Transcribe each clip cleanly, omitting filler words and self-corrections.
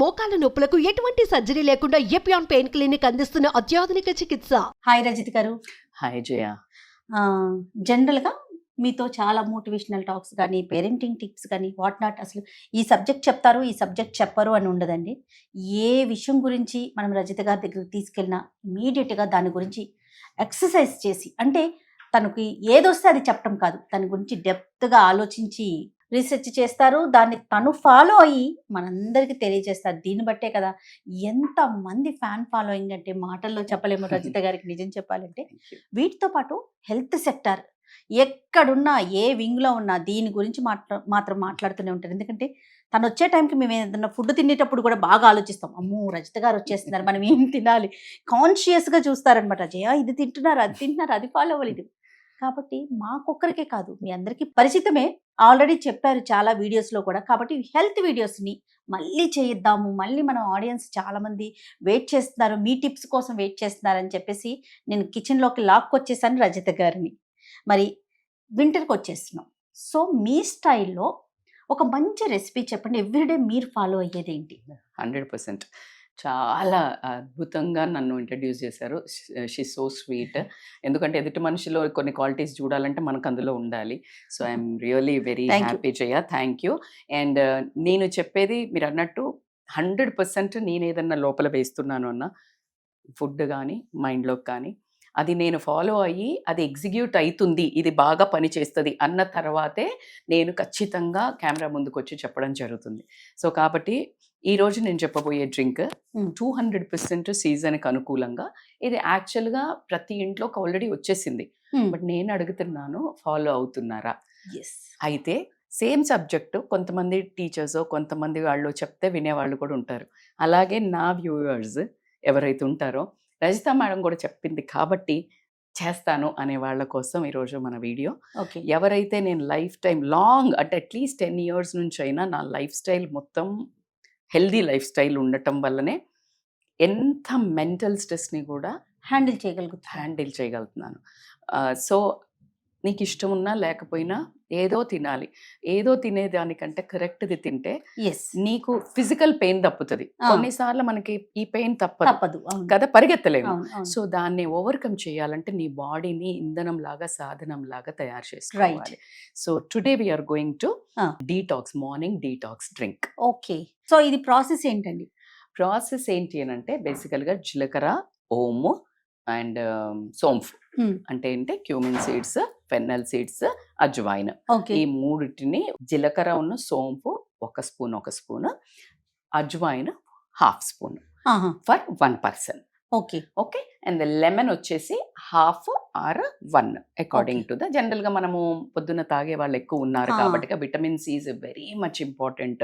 మోకాల నొప్పులకు ఎటువంటి సర్జరీ లేకుండా ఎపియాన్ పెయిన్ క్లినిక్ అందిస్తున్న అత్యాధునిక చికిత్స. హాయ్ రజిత్ గారు. హాయ్ జయ. జనరల్గా మీతో చాలా మోటివేషనల్ టాక్స్ కానీ పేరెంటింగ్ టిప్స్ కానీ వాట్ నాట్, అసలు ఈ సబ్జెక్ట్ చెప్తారు ఈ సబ్జెక్ట్ చెప్పరు అని ఉండదండి. ఏ విషయం గురించి మనం రజిత గారి దగ్గరికి తీసుకెళ్ళినా ఇమీడియట్గా దాని గురించి ఎక్సర్సైజ్ చేసి, అంటే తనకి ఏదొస్తే అది చెప్పడం కాదు, దాని గురించి డెప్త్గా ఆలోచించి రీసెర్చ్ చేస్తారు, దాన్ని తను ఫాలో అయ్యి మనందరికీ తెలియజేస్తారు. దీన్ని బట్టే కదా ఎంతమంది ఫ్యాన్ ఫాలోయింగ్ అంటే మాటల్లో చెప్పలేము రజిత గారికి. నిజం చెప్పాలంటే వీటితో పాటు హెల్త్ సెక్టర్ ఎక్కడున్నా ఏ వింగ్లో ఉన్నా దీని గురించి మాత్రం మాట్లాడుతూనే ఉంటారు. ఎందుకంటే తను వచ్చే టైంకి మేము ఏదైనా ఫుడ్ తినేటప్పుడు కూడా బాగా ఆలోచిస్తాం, అమ్మో రజిత గారు వచ్చేస్తున్నారు మనం ఏం తినాలి, కాన్షియస్గా చూస్తారనమాట. జయ ఇది తింటున్నారు అది తింటున్నారు అది ఫాలో అవ్వాలి ఇది. కాబట్టి మాకొక్కరికే కాదు మీ అందరికీ పరిచితమే, ఆల్రెడీ చెప్పారు చాలా వీడియోస్లో కూడా. కాబట్టి హెల్త్ వీడియోస్ని మళ్ళీ చేయిద్దాము, మళ్ళీ మన ఆడియన్స్ చాలామంది వెయిట్ చేస్తున్నారు, మీ టిప్స్ కోసం వెయిట్ చేస్తున్నారని చెప్పేసి నేను కిచెన్లోకి లాక్కొచ్చేసాను రజిత గారిని. మరి వింటర్కి వచ్చేస్తున్నాం, సో మీ స్టైల్లో ఒక మంచి రెసిపీ చెప్పండి. ఎవ్రీడే మీరు ఫాలో అయ్యేది ఏంటి? 100% చాలా అద్భుతంగా నన్ను ఇంట్రడ్యూస్ చేశారు. She so sweet. ఎందుకంటే ఎదుటి మనిషిలో కొన్ని క్వాలిటీస్ చూడాలంటే మనకు అందులో ఉండాలి. So I'm really very happy Jaya, thank you. And నేను చెప్పేది మీరు అన్నట్టు 100% నేను ఏదన్నా లోపల వేస్తున్నాను అన్న ఫుడ్ కానీ మైండ్లోకి కానీ అది నేను ఫాలో అయ్యి అది ఎగ్జిక్యూట్ అవుతుంది, ఇది బాగా పనిచేస్తుంది అన్న తర్వాతే నేను ఖచ్చితంగా కెమెరా ముందుకు వచ్చి చెప్పడం జరుగుతుంది. సో కాబట్టి ఈరోజు నేను చెప్పబోయే డ్రింక్ 200% సీజన్కి అనుకూలంగా, ఇది యాక్చువల్గా ప్రతి ఇంట్లోకి ఆల్రెడీ వచ్చేసింది. బట్ నేను అడుగుతున్నాను, ఫాలో అవుతున్నారా? అయితే సేమ్ సబ్జెక్టు కొంతమంది టీచర్స్ కొంతమంది వాళ్ళు చెప్తే వినేవాళ్ళు కూడా ఉంటారు. అలాగే నా వ్యూవర్స్ ఎవరైతే ఉంటారో రజిత మేడం కూడా చెప్పింది కాబట్టి చేస్తాను అనే వాళ్ళ కోసం ఈరోజు మన వీడియో. ఎవరైతే నేను లైఫ్ టైం లాంగ్ అంటే అట్లీస్ట్ 10 years నుంచి అయినా నా లైఫ్ స్టైల్ మొత్తం హెల్దీ లైఫ్ స్టైల్ ఉండటం వల్లనే ఎంత మెంటల్ స్ట్రెస్ని కూడా హ్యాండిల్ చేయగలుగుతున్నాను. సో నీకు ఇష్టం ఉన్నా లేకపోయినా ఏదో తినాలి, ఏదో తినేదానికంటే కరెక్ట్ది తింటే నీకు ఫిజికల్ పెయిన్ తప్పుతుంది. కొన్నిసార్లు మనకి ఈ పెయిన్ తప్పదు కదా, పరిగెత్తలేము. సో దాన్ని ఓవర్కమ్ చేయాలంటే నీ బాడీని ఇంధనం లాగా సాధనం లాగా తయారు చేసుకోవాలి. So today we're going to detox, morning detox drink. Okay, so ఇది ప్రాసెస్ ఏంటండి? ప్రాసెస్ ఏంటి అని అంటే బేసికల్గా జీలకర్ర, ఓము అండ్ సోంఫ్ అంటే ఏంటి cumin seeds, fennel seeds, ajwain, ఈ మూడిటిని జీలకర్ర ఉన్న సోంపు 1 spoon, ajwain 1/2 spoon for 1 person. Okay and lemon వచ్చేసి 1/2 or 1 అకార్డింగ్ టు ద. జనరల్గా మనము పొద్దున్న తాగే వాళ్ళు ఎక్కువ ఉన్నారు కాబట్టి vitamin C is very much important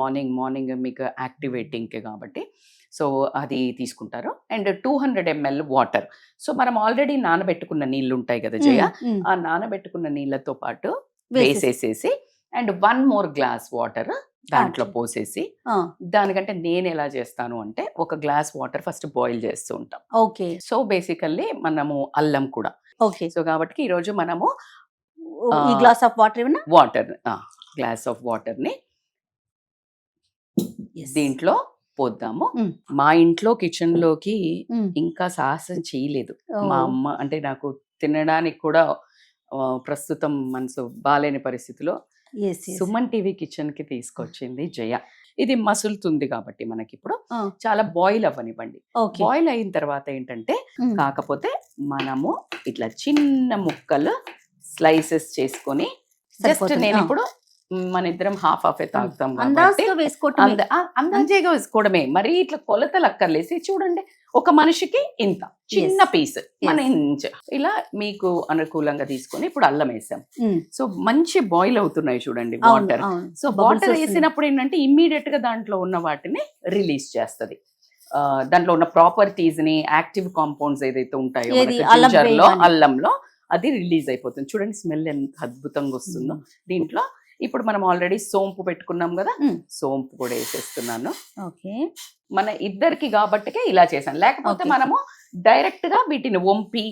morning మీకు యాక్టివేటింగ్ కాబట్టి. సో అది తీసుకుంటారు. And 200 ml water. సో మనం ఆల్రెడీ నానబెట్టుకున్న నీళ్ళు ఉంటాయి కదా జయ, ఆ నానబెట్టుకున్న నీళ్ళతో పాటు వేసేసేసి అండ్ 1 more glass వాటర్ దాంట్లో పోసేసి, దానికంటే నేను ఎలా చేస్తాను అంటే 1 glass వాటర్ ఫస్ట్ బాయిల్ చేస్తూ ఉంటాం. సో బేసికల్లీ మనము అల్లం కూడా. సో కాబట్టి ఈరోజు మనము గ్లాస్ ఆఫ్ వాటర్ని దీంట్లో పోద్దాము. మా ఇంట్లో కిచెన్ లోకి ఇంకా సాహసం చేయలేదు మా అమ్మ. అంటే నాకు తినడానికి కూడా ప్రస్తుతం మనసు బాలేని పరిస్థితిలో సుమన్ టీవీ కిచెన్ కి తీసుకొచ్చింది జయ. ఇది మసులుతుంది కాబట్టి మనకి ఇప్పుడు చాలా బాయిల్ అవ్వనివ్వండి. బాయిల్ అయిన తర్వాత ఏంటంటే కాకపోతే మనము ఇట్లా చిన్న ముక్కలు స్లైసెస్ చేసుకొని, జస్ట్ నేను ఇప్పుడు మన ఇద్దరం హాఫ్ తాగుతాం అందాజగా వేసుకోవడమే, మరి ఇట్లా కొలతలు అక్కర్లేసి. చూడండి ఒక మనిషికి ఇంత చిన్న పీస్ మన ఇంచ్ ఇలా మీకు అనుకూలంగా తీసుకొని ఇప్పుడు అల్లం వేసాం. సో మంచి బాయిల్ అవుతున్నాయి చూడండి వాటర్. సో వాటర్ వేసినప్పుడు ఏంటంటే ఇమ్మీడియట్ గా దాంట్లో ఉన్న వాటిని రిలీజ్ చేస్తుంది. దాంట్లో ఉన్న ప్రాపర్టీస్ ని, యాక్టివ్ కాంపౌండ్స్ ఏదైతే ఉంటాయో జింజర్లో, అల్లంలో అది రిలీజ్ అయిపోతుంది. చూడండి స్మెల్ ఎంత అద్భుతంగా వస్తుందో. దీంట్లో ఇప్పుడు మనం ఆల్రెడీ సోంపు పెట్టుకున్నాం కదా, సోంపు కూడా వేసేస్తున్నాను. మన ఇద్దరికి కాబట్టికే ఇలా చేశాను. లేకపోతే మనము డైరెక్ట్ గా వీటిని వంపి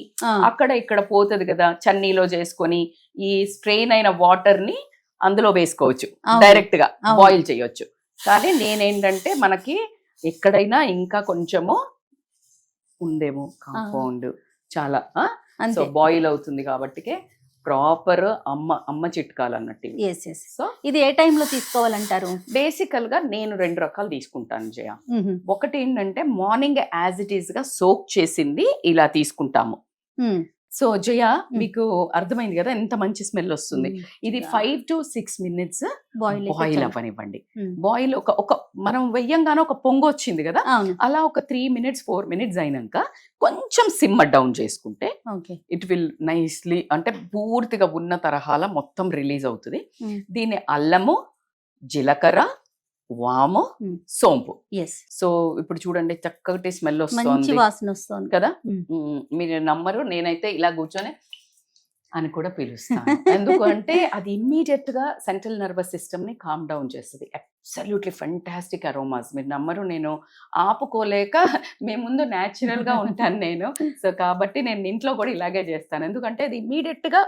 అక్కడ ఇక్కడ పోతుంది కదా, చన్నీలో చేసుకొని ఈ స్ట్రెయిన్ అయిన వాటర్ ని అందులో వేసుకోవచ్చు, డైరెక్ట్ గా బాయిల్ చేయొచ్చు. కానీ నేనేంటంటే మనకి ఎక్కడైనా ఇంకా కొంచెము ఉందేమో కాంపౌండ్ చాలా సో అంతే. బాయిల్ అవుతుంది కాబట్టి ప్రాపర్ అమ్మ చిట్కాలు అన్నట్టు ఇవి. Yes yes. సో ఇది ఏ టైంలో తీసుకోవాలంటారు? బేసికల్ గా నేను 2 రకాలు తీసుకుంటాను జయ. ఒకటి ఏంటంటే మార్నింగ్ యాజ్ ఇట్ ఈస్ గా సోక్ చేసింది ఇలా తీసుకుంటాము. సో జయ మీకు అర్థమైంది కదా ఎంత మంచి స్మెల్ వస్తుంది. ఇది 5 to 6 minutes బాయిల్ అవ్వనివ్వండి. బాయిల్ ఒక మనం వెయ్యంగానే ఒక పొంగు వచ్చింది కదా, అలా ఒక 3 minutes 4 minutes అయినాక కొంచెం సిమ్మర్ డౌన్ చేసుకుంటే ఇట్ విల్ నైస్లీ అంటే పూర్తిగా ఉన్న తరహాల మొత్తం రిలీజ్ అవుతుంది. దీన్ని అల్లము, జీలకర్ర, వాము, సోంపు. సో ఇప్పుడు చూడండి చక్కటి స్మెల్ వస్తుంది, వాసన వస్తుంది కదా. మీరు నమ్మరు, నేనైతే ఇలా కూర్చొని అని కూడా పిలుస్తాను. ఎందుకంటే అది ఇమ్మీడియట్ గా సెంట్రల్ నర్వస్ సిస్టమ్ ని కామ్ డౌన్ చేస్తుంది. Absolutely fantastic aromas. మీరు నమ్మరు, నేను ఆపుకోలేక మీ ముందు న్యాచురల్ గా ఉంటాను నేను. సో కాబట్టి నేను ఇంట్లో కూడా ఇలాగే చేస్తాను, ఎందుకంటే అది ఇమ్మీడియట్ గా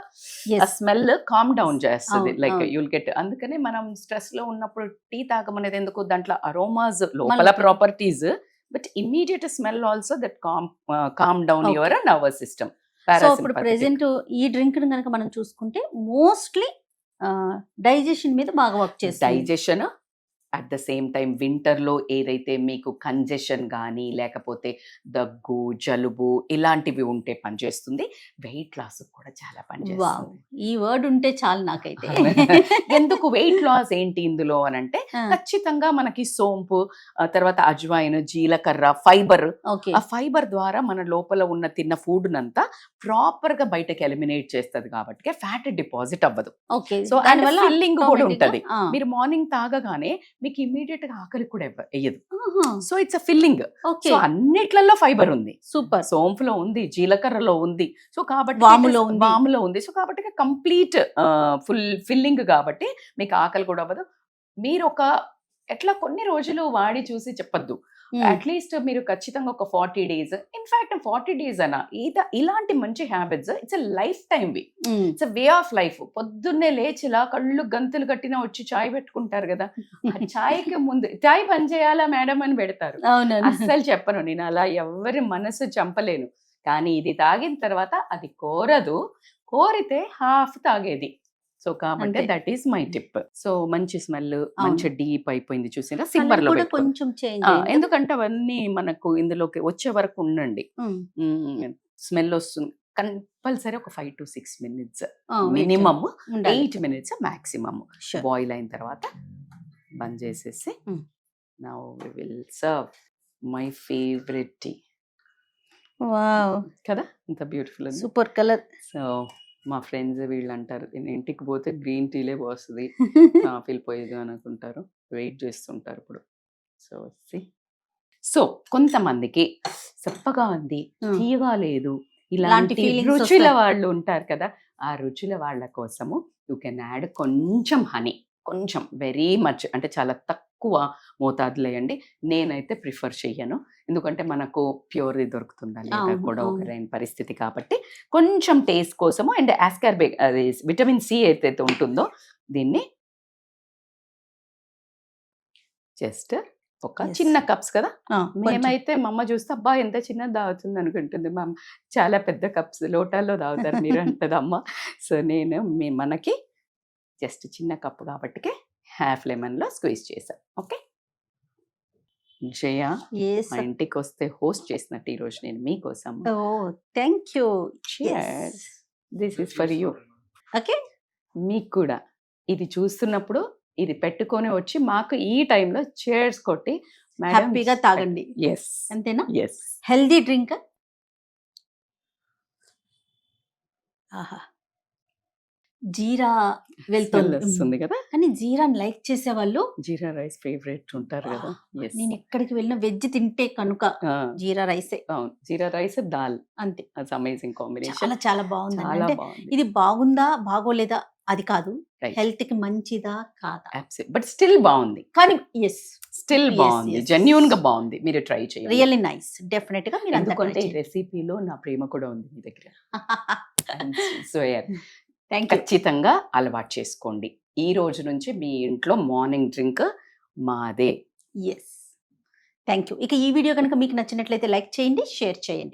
స్మెల్ కామ్ డౌన్ చేస్తుంది. Like you'll get. అందుకనే మనం స్ట్రెస్ లో ఉన్నప్పుడు టీ తాగమనేది ఎందుకు, దాంట్లో అరోమాస్ లోపల properties, but immediate smell also that calm down your nervous system. So ఇప్పుడు ప్రెసెంట్ ఈ డ్రింక్ కనుక మనం చూసుకుంటే మోస్ట్లీ డైజెషన్ మీద బాగా వర్క్ చేస్తుంది. Digestion at the same time వింటర్లో ఏదైతే మీకు కంజెషన్ కానీ లేకపోతే దగ్గు, జలుబు ఇలాంటివి ఉంటే పనిచేస్తుంది. వెయిట్ లాస్ కూడా చాలా పనిచేస్తుంది. ఈ వర్డ్ ఉంటే చాలు నాకైతే. ఎందుకు వెయిట్ లాస్ ఏంటి ఇందులో అని అంటే ఖచ్చితంగా మనకి సోంపు, తర్వాత అజ్వైన్, జీలకర్ర, ఫైబర్. ఆ ఫైబర్ ద్వారా మన లోపల ఉన్న తిన్న ఫుడ్ నంతా ప్రాపర్ గా బయటకి ఎలిమినేట్ చేస్తుంది కాబట్టి ఫ్యాట్ డిపాజిట్ అవ్వదు. సో దానివల్ల ఫిల్లింగ్ కూడా ఉంటది. మీరు మార్నింగ్ తాగగానే మీకు ఇమ్మీడియట్ గా ఆకలి కూడా వేయదు. So it's a filling. So అన్నిట్లలో ఫైబర్ ఉంది. సూపర్. సోంపులో ఉంది, జీలకర్రలో ఉంది, సో కాబట్టి వాములో ఉంది. సో కాబట్టి కంప్లీట్ ఫుల్ ఫిల్లింగ్ కాబట్టి మీకు ఆకలి కూడా అవ్వదు. మీరు ఒక ఎట్లా కొన్ని రోజులు వాడి చూసి చెప్పద్దు, అట్లీస్ట్ మీరు ఖచ్చితంగా ఒక 40 days, ఇన్ఫాక్ట్ 40 days అనా ఇలాంటి మంచి habits it's a life time వి, it's a way of life. పొద్దున్నే లేచిలా కళ్ళు గంతులు కట్టినా వచ్చి చాయ్ పెట్టుకుంటారు కదా, ఆ చాయ్కి ముందు చాయ్ పని చేయాలా మేడం అని పెడతారు. అస్సలు చెప్పను నేను, అలా ఎవరి మనసు చంపలేను. కానీ ఇది తాగిన తర్వాత అది కోరదు, కోరితే హాఫ్ తాగేది. సో కాబట్టి that is my tip. So మంచి స్మెల్, మంచి డీప్ అయిపోయింది చూసినా సిమ్మర్ లో కొంచెం ఎందుకంటే అవన్నీ మనకు ఇందులోకి వచ్చే వరకు ఉండండి. స్మెల్ వస్తుంది కంపల్సరీ ఒక 5 to 6 minutes minimum, 8 minutes maximum boil అయిన తర్వాత బంద్ చేసేసి now we will serve my favourite tea. Wow కదా, ఇంత బ్యూటిఫుల్, సూపర్ కలర్. సో మా ఫ్రెండ్స్ వీళ్ళు అంటారు నేను ఇంటికి పోతే గ్రీన్ టీలే పోస్తుంది, కాఫీలు పోయేది అనుకుంటారు, వెయిట్ చేస్తుంటారు ఇప్పుడు. సో కొంతమందికి చప్పగా ఉంది, తీయగా లేదు, ఇలాంటి రుచుల వాళ్ళు ఉంటారు కదా, ఆ రుచుల వాళ్ళ కోసము యూ కెన్ యాడ్ కొంచెం హనీ, కొంచెం వెరీ మచ్ అంటే చాలా తక్కువ మోతాదులో వేయండి. నేనైతే ప్రిఫర్ చెయ్యను, ఎందుకంటే మనకు ప్యూర్ది దొరుకుతుందా లేదా కూడా ఒక పరిస్థితి కాబట్టి కొంచెం టేస్ట్ కోసము. అండ్ ఆస్కార్బిక్ అది విటమిన్ సి ఏదైతే ఉంటుందో దీన్ని జస్ట్ ఒక చిన్న కప్స్ కదా, మేమైతే మా అమ్మ చూస్తే అబ్బా ఎంత చిన్నది తాగుతుంది అనుకుంటుంది, మా చాలా పెద్ద కప్స్ లోటాల్లో తాగుతారు మీరు అంటది అమ్మ. సో నేను మనకి జస్ట్ చిన్న కప్పు కాబట్టి హాఫ్ లెమన్ లో స్క్వీజ్ చేశాను. ఓకే జయ, మా ఇంటికి వస్తే హోస్ట్ చేసినట్టు ఈరోజు నేను మీకోసం. Thank you. This is for you. Okay, మీకు కూడా ఇది చూస్తున్నప్పుడు ఇది పెట్టుకొని వచ్చి మాకు ఈ టైంలో చేర్స్ కొట్టి హ్యాపీగా తాగండి. ఎస్, అంతేనా? Yes, healthy drink. ఆహా, జీరా వెళ్తుంది కదా, కానీ జీరాని లైక్ చేసే వాళ్ళు జీరా రైస్ ఫేవరెట్ ఉంటారు కదా. నేను ఎక్కడికి వెళ్ళిన వెజ్ తింటే కనుక జీరా రైస్. అవును, జీరా రైస్ దాల్, అంతే. అట్స్ అమేజింగ్ కాంబినేషన్. చాలా చాలా బాగుంది. అంటే ఇది బాగుందా బాగోలేదా అది కాదు, హెల్త్ కి మంచిదా కాదా, బట్ స్టిల్ బాగుంది. కానీ ఎస్, స్టిల్ బాగుంది, జెన్యూన్ గా బాగుంది. మీరు ట్రై చేయండి, రియల్లీ నైస్. డెఫినెట్ గా మీరు ఎందుకంటే ఈ రెసిపీలో నా ప్రేమ కూడా ఉంది మీ దగ్గర. సో ఖచ్చితంగా అలవాటు చేసుకోండి. ఈ రోజు నుంచి మీ ఇంట్లో మార్నింగ్ డ్రింక్ మాదే. ఎస్. Thank you. ఇక ఈ వీడియో కనుక మీకు నచ్చినట్లయితే లైక్ చేయండి, షేర్ చేయండి.